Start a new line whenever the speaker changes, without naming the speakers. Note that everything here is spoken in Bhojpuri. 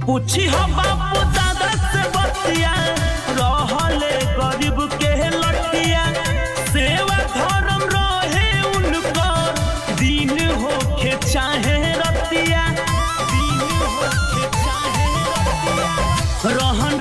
पूछी हो बापू दादा से बतिया रहले गरीब के लटिया सेवा धर्म रहे उनको दिन होके चाहे रतिया दिन होके चाहे रतिया रहन